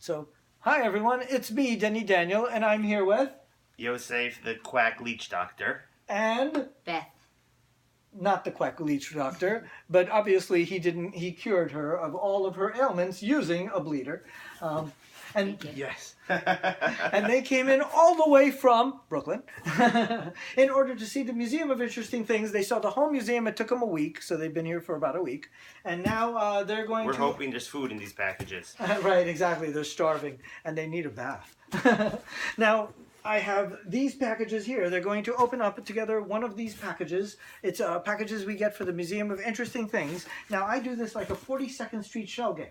So, hi everyone, it's me, Denny Daniel, and I'm here with... Yosef, the quack leech doctor. And... Beth. Not the quack leech doctor, but obviously he cured her of all of her ailments using a bleeder. Yes. And they came in all the way from Brooklyn in order to see the Museum of Interesting Things. They saw the whole museum. It took them a week, so they've been here for about a week. And now they're going We're hoping there's food in these packages. Right, exactly. They're starving, and they need a bath. Now, I have these packages here. They're going to open up together one of these packages. It's packages we get for the Museum of Interesting Things. Now, I do this like a 42nd Street shell game,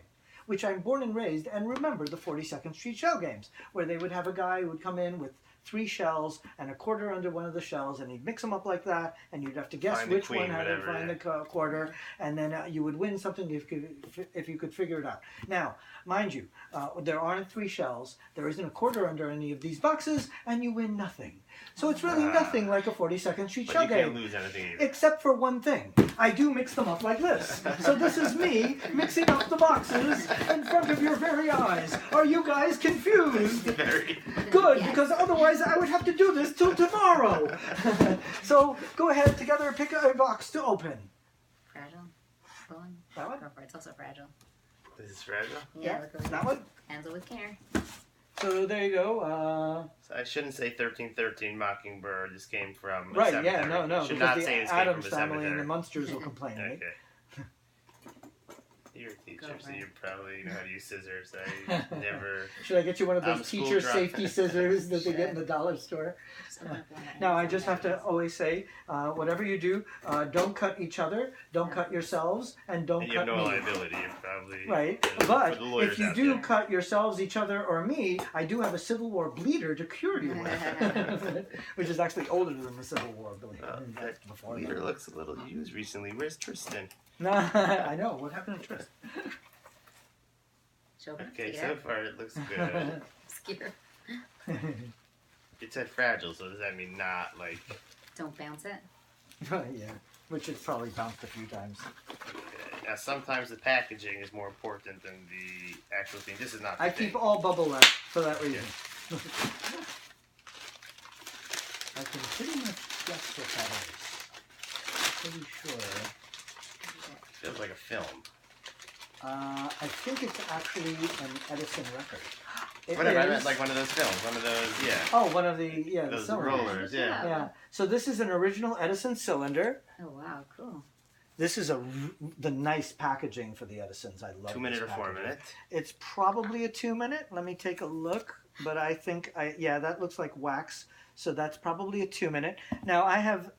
which I'm born and raised and remember the 42nd Street shell games, where they would have a guy who would come in with 3 shells and a quarter under one of the shells, and he'd mix them up like that, and you'd have to guess Find which the queen, one had to whatever, find yeah. the quarter, and then you would win something if you could figure it out. Now, mind you, there aren't 3 shells, there isn't a quarter under any of these boxes, and you win nothing. So it's really nothing like a 42nd Street shell But you game. can't lose anything either. Except for one thing. I do mix them up like this. So this is me mixing up the boxes in front of your very eyes. Are you guys confused? Very. Good, because otherwise I would have to do this till tomorrow. So go ahead, together pick a box to open. Fragile. Bone. That one? Go for it. It's also fragile. This is fragile. Yeah, look over that there. one? Handle with care. So there you go. So I shouldn't say 1313 Mockingbird. This came from a Right, cemetery. yeah, no, Should because not the say this came Addams from a family and cemetery. the Munsters will complain. Right? Okay. You're a teacher, Go so for it. you probably know how to use scissors. I never... Should I get you one of I'm those school teacher drop. safety scissors that they get in the dollar store? Just open up one that Now, I ends just on have to always say, whatever you do, don't cut each other, don't cut yourselves, and don't And you have cut no me. liability. You're probably... Right, for but the lawyers if you out do there. cut yourselves, each other, or me, I do have a Civil War bleeder to cure you with, which is actually older than the Civil War bleeder. Oh, That's that before leader that. looks a little used recently. Where's Tristan? No, I know. What happened to Tristan? Show open. Okay, Take it so out. far it looks good. Scare. It said fragile, so does that mean not like... Don't bounce it. Yeah, which it's probably bounced a few times. Now, sometimes the packaging is more important than the actual thing. This is not the I thing. keep all bubble wrap for that reason. I can pretty much guess what that is. Pretty sure. Feels like a film. I think it's actually an Edison record. It Whatever, I is- meant like one of those films. One of those, yeah. Oh, one of the the Those cylinders. rollers, yeah. Yeah. So this is an original Edison cylinder. Oh wow, cool. This is the nice packaging for the Edisons. I love 2 minute this or 4 packaging. minute. It's probably a 2 minute. Let me take a look. But I think yeah, that looks like wax. So that's probably a 2 minute. Now I have